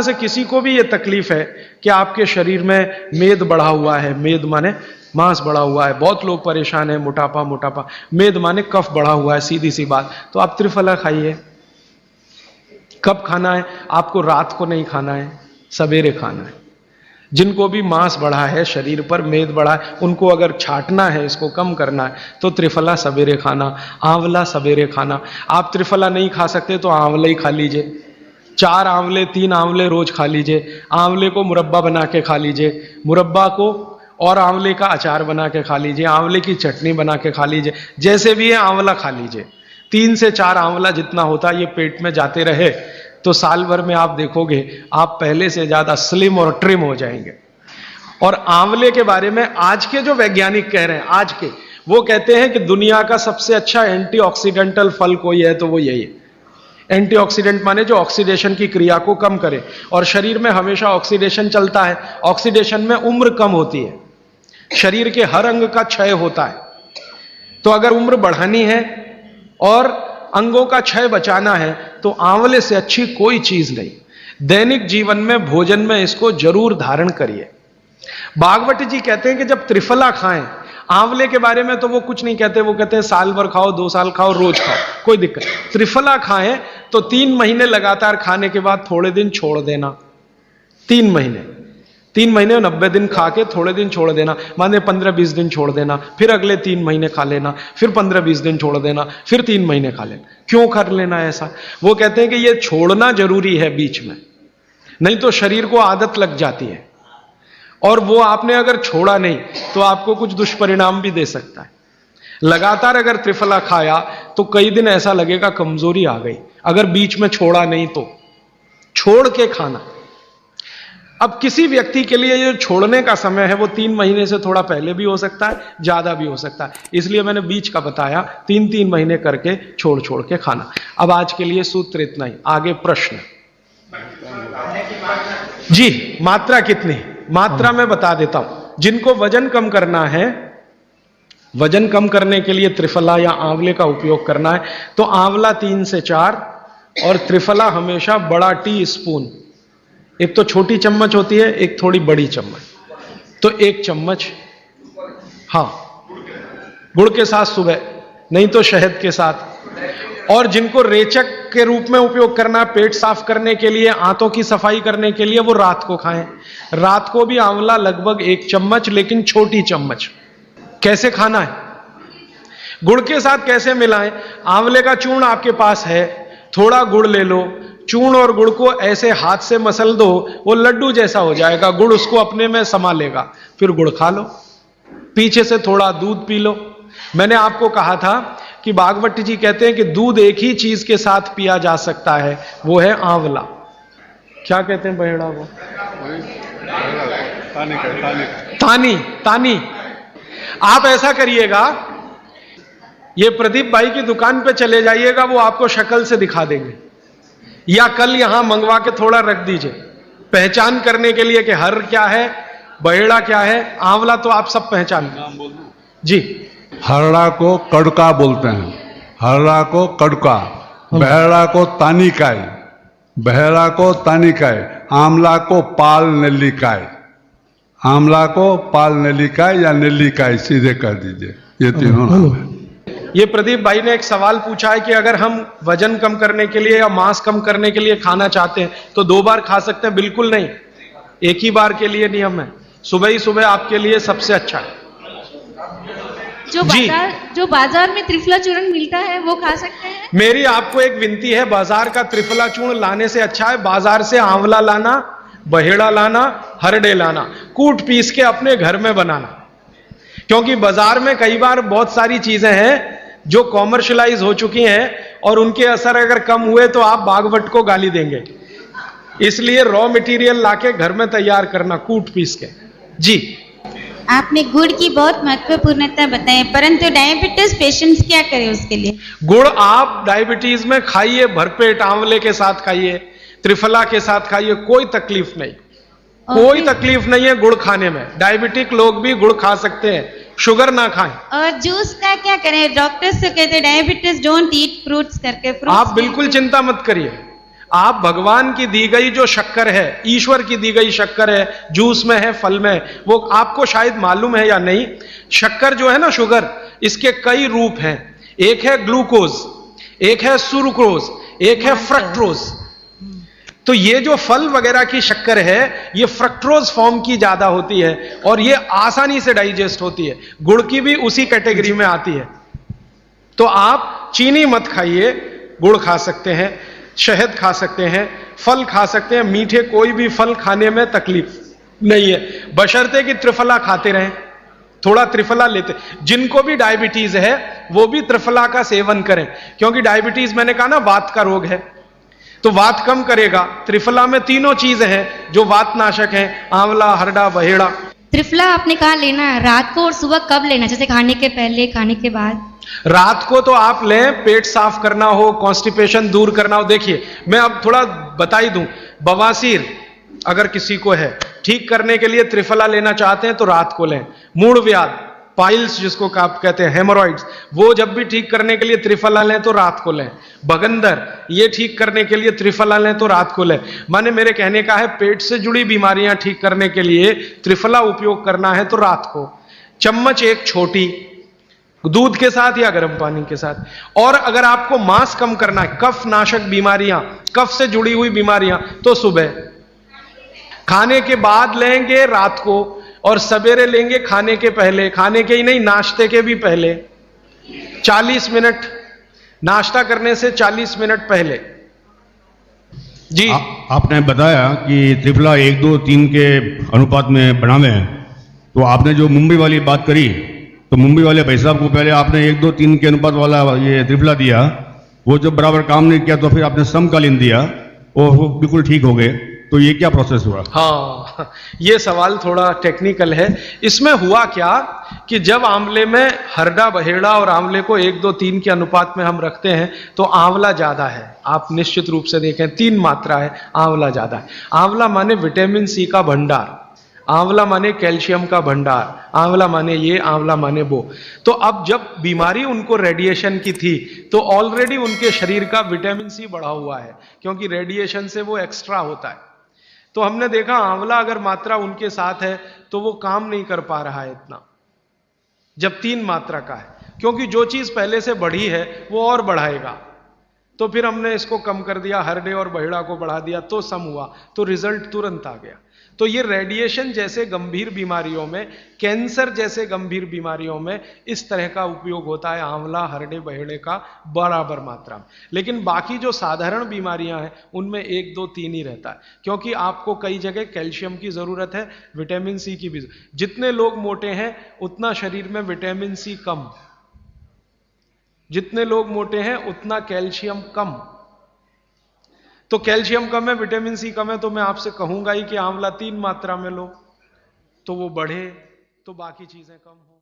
से किसी को भी ये तकलीफ है कि आपके शरीर में मेद बढ़ा हुआ है, मेद माने मांस बढ़ा हुआ है, बहुत लोग परेशान है, मोटापा मोटापा, मेद माने कफ बढ़ा हुआ है, सीधी सी बात, तो आप त्रिफला खाइए। कब खाना है? आपको रात को नहीं खाना है, सवेरे खाना है। जिनको भी मांस बढ़ा है, शरीर पर मेद बढ़ा है, उनको अगर छाटना है, इसको कम करना है, तो त्रिफला सवेरे खाना, आंवला सवेरे खाना। आप त्रिफला नहीं खा सकते तो आंवला ही खा लीजिए, 4 आंवले 3 आंवले रोज खा लीजिए। आंवले को मुरब्बा बना के खा लीजिए, मुरब्बा को और आंवले का अचार बना के खा लीजिए, आंवले की चटनी बना के खा लीजिए, जैसे भी है आंवला खा लीजिए। 3 से 4 आंवला जितना होता है ये पेट में जाते रहे तो साल भर में आप देखोगे आप पहले से ज्यादा स्लिम और ट्रिम हो जाएंगे। और आंवले के बारे में आज के जो वैज्ञानिक कह रहे हैं, आज के, वो कहते हैं कि दुनिया का सबसे अच्छा एंटीऑक्सीडेंटल फल कोई है तो वो यही है। एंटीऑक्सीडेंट माने जो ऑक्सीडेशन की क्रिया को कम करे, और शरीर में हमेशा ऑक्सीडेशन चलता है। ऑक्सीडेशन में उम्र कम होती है, शरीर के हर अंग का क्षय होता है। तो अगर उम्र बढ़ानी है और अंगों का क्षय बचाना है तो आंवले से अच्छी कोई चीज नहीं। दैनिक जीवन में भोजन में इसको जरूर धारण करिए। भागवत जी कहते हैं कि जब त्रिफला खाएं, आंवले के बारे में तो वो कुछ नहीं कहते, वो कहते हैं साल भर खाओ, 2 साल खाओ, रोज खाओ, कोई दिक्कत। त्रिफला खाएं तो 3 महीने लगातार खाने के बाद थोड़े दिन छोड़ देना। 3 महीने 90 दिन खा के थोड़े दिन छोड़ देना, माने 15-20 दिन छोड़ देना, फिर अगले 3 महीने खा लेना, फिर 15-20 दिन छोड़ देना, फिर 3 महीने खा लेना। क्यों कर लेना ऐसा? वो कहते हैं कि ये छोड़ना जरूरी है बीच में, नहीं तो शरीर को आदत लग जाती है, और वो आपने अगर छोड़ा नहीं तो आपको कुछ दुष्परिणाम भी दे सकता है। लगातार अगर त्रिफला खाया तो कई दिन ऐसा लगेगा कमजोरी आ गई, अगर बीच में छोड़ा नहीं तो छोड़ के खाना। अब किसी व्यक्ति के लिए जो छोड़ने का समय है वो 3 महीने से थोड़ा पहले भी हो सकता है, ज्यादा भी हो सकता है, इसलिए मैंने बीच का बताया। 3-3 महीने करके छोड़ छोड़ के खाना। अब आज के लिए सूत्र इतना ही, आगे प्रश्न। जी, मात्रा कितनी? मात्रा में बता देता हूं। जिनको वजन कम करना है, वजन कम करने के लिए त्रिफला या आंवले का उपयोग करना है तो आंवला 3 से 4 और त्रिफला हमेशा बड़ा टी स्पून, एक तो छोटी चम्मच होती है, एक थोड़ी बड़ी चम्मच, तो 1 चम्मच, हाँ, गुड़ के साथ सुबह, नहीं तो शहद के साथ। और जिनको रेचक के रूप में उपयोग करना, पेट साफ करने के लिए, आंतों की सफाई करने के लिए, वो रात को खाएं। रात को भी आंवला लगभग 1 चम्मच, लेकिन छोटी चम्मच। कैसे खाना है? गुड़ के साथ कैसे मिलाएं? आंवले का चूर्ण आपके पास है, थोड़ा गुड़ ले लो, चूर्ण और गुड़ को ऐसे हाथ से मसल दो, वो लड्डू जैसा हो जाएगा, गुड़ उसको अपने में समा लेगा, फिर गुड़ खा लो, पीछे से थोड़ा दूध पी लो। मैंने आपको कहा था कि भागवत जी कहते हैं कि दूध एक ही चीज के साथ पिया जा सकता है, वो है आंवला। क्या कहते हैं बहेड़ा वो? तानी। आप ऐसा करिएगा, ये प्रदीप भाई की दुकान पे चले जाइएगा, वो आपको शक्ल से दिखा देंगे, या कल यहां मंगवा के थोड़ा रख दीजिए पहचान करने के लिए कि हर क्या है, बहेड़ा क्या है, आंवला तो आप सब पहचान जी। हरड़ा को कड़का बोलते हैं, हरड़ा को कड़का, बहेड़ा को तानिकाय, बहेड़ा को तानिकाय, आंवला को पाल नेल्लिकाय, आंवला को पाल नेल्लिकाय या नेल्लिकाय सीधे कर दीजिए, ये तीनों नाम है। ये प्रदीप भाई ने एक सवाल पूछा है कि अगर हम वजन कम करने के लिए या मांस कम करने के लिए खाना चाहते हैं तो 2 बार खा सकते हैं? बिल्कुल नहीं, एक ही बार के लिए नियम है, सुबह ही सुबह आपके लिए सबसे अच्छा है। जो बाजार में त्रिफला चूर्ण मिलता है वो खा सकते हैं? मेरी आपको एक विनती है, बाजार का त्रिफला चूर्ण लाने से अच्छा है बाजार से आंवला लाना, बहेड़ा लाना, हरड़े लाना, कूट पीस के अपने घर में बनाना। क्योंकि बाजार में कई बार बहुत सारी चीजें हैं जो कॉमर्शलाइज हो चुकी हैं और उनके असर अगर कम हुए तो आप भागवत को गाली देंगे, इसलिए रॉ मटेरियल लाके घर में तैयार करना, कूट पीस के। जी, आपने गुड़ की बहुत महत्वपूर्णता बताई, परंतु डायबिटीज पेशेंट्स क्या करें उसके लिए? गुड़ आप डायबिटीज में खाइए, भरपेट आंवले के साथ खाइए, त्रिफला के साथ खाइए, कोई तकलीफ नहीं, कोई तकलीफ नहीं है गुड़ खाने में। डायबिटिक लोग भी गुड़ खा सकते हैं, शुगर ना खाएं। और जूस का क्या करें? डॉक्टर्स तो कहते हैं डायबिटीज डोंट ईट फ्रूट्स करके। आप बिल्कुल चिंता मत करिए, आप भगवान की दी गई जो शक्कर है, ईश्वर की दी गई शक्कर है, जूस में है, फल में है, वो आपको शायद मालूम है या नहीं। शक्कर जो है ना, शुगर, इसके कई रूप हैं। एक है ग्लूकोज, एक है सुक्रोज, एक है फ्रक्टोज। तो ये जो फल वगैरह की शक्कर है, ये फ्रक्टोज फॉर्म की ज्यादा होती है और ये आसानी से डाइजेस्ट होती है। गुड़ की भी उसी कैटेगरी में आती है। तो आप चीनी मत खाइए, गुड़ खा सकते हैं, शहद खा सकते हैं, फल खा सकते हैं। मीठे कोई भी फल खाने में तकलीफ नहीं है, बशर्ते कि त्रिफला खाते रहें, थोड़ा त्रिफला लेते। जिनको भी डायबिटीज है वो भी त्रिफला का सेवन करें, क्योंकि डायबिटीज मैंने कहा ना वात का रोग है, तो वात कम करेगा। त्रिफला में तीनों चीजें हैं जो वात नाशक हैं, आंवला, हरड़ा, बहेड़ा। त्रिफला आपने कहा लेना है रात को और सुबह कब लेना, जैसे खाने के पहले, खाने के बाद? रात को तो आप लें, पेट साफ करना हो, कॉन्स्टिपेशन दूर करना हो। देखिए मैं अब थोड़ा बता ही दूं, बवासीर अगर किसी को है, ठीक करने के लिए त्रिफला लेना चाहते हैं तो रात को लें। मूढ़ व्याध, पाइल्स जिसको आप कहते हैं, हेमोरॉइड्स, वो जब भी ठीक करने के लिए त्रिफला लें तो रात को लें। बगंदर, ये ठीक करने के लिए त्रिफला लें तो रात को लें। माने मेरे कहने का है, पेट से जुड़ी बीमारियां ठीक करने के लिए त्रिफला उपयोग करना है तो रात को। चम्मच एक छोटी, दूध के साथ या गर्म पानी के साथ। और अगर आपको मांस कम करना है, कफ नाशक बीमारियां, कफ से जुड़ी हुई बीमारियां, तो सुबह खाने के बाद लेंगे रात को, और सवेरे लेंगे खाने के पहले। खाने के ही नहीं, नाश्ते के भी पहले 40 मिनट, नाश्ता करने से 40 मिनट पहले। जी आपने बताया कि त्रिफला 1, 2, 3 के अनुपात में बनावे हैं, तो आपने जो मुंबई वाली बात करी, तो मुंबई वाले भाई साहब को पहले आपने 1, 2, 3 के अनुपात वाला ये त्रिफला दिया, वो जब बराबर काम नहीं किया तो फिर आपने समकालीन दिया और वो बिल्कुल ठीक हो गए। तो ये क्या प्रोसेस हुआ? हाँ, ये सवाल थोड़ा टेक्निकल है। इसमें हुआ क्या कि जब आंवले में हरड़ा, बहेड़ा और आंवले को 1, 2, 3 के अनुपात में हम रखते हैं तो आंवला ज्यादा है। आप निश्चित रूप से देखें, 3 मात्रा है, आंवला ज्यादा है। आंवला माने विटामिन सी का भंडार, आंवला माने कैल्शियम का भंडार, आंवला माने ये, आंवला माने वो। तो अब जब बीमारी उनको रेडिएशन की थी तो ऑलरेडी उनके शरीर का विटामिन सी बढ़ा हुआ है, क्योंकि रेडिएशन से वो एक्स्ट्रा होता है। तो हमने देखा आंवला अगर मात्रा उनके साथ है तो वो काम नहीं कर पा रहा है इतना, जब 3 मात्रा का है, क्योंकि जो चीज पहले से बढ़ी है वो और बढ़ाएगा। तो फिर हमने इसको कम कर दिया, हरडे और बहेड़ा को बढ़ा दिया, तो सम हुआ, तो रिजल्ट तुरंत आ गया। तो ये रेडिएशन जैसे गंभीर बीमारियों में, कैंसर जैसे गंभीर बीमारियों में इस तरह का उपयोग होता है आंवला, हरडे, बहेड़े का बराबर मात्रा में। लेकिन बाकी जो साधारण बीमारियां हैं उनमें 1, 2, 3 ही रहता है, क्योंकि आपको कई जगह कैल्शियम की जरूरत है, विटामिन सी की भी। जितने लोग मोटे हैं उतना शरीर में विटामिन सी कम, जितने लोग मोटे हैं उतना कैल्शियम कम। तो कैल्शियम कम है, विटामिन सी कम है, तो मैं आपसे कहूंगा ही कि आंवला 3 मात्रा में लो, तो वो बढ़े, तो बाकी चीजें कम हो।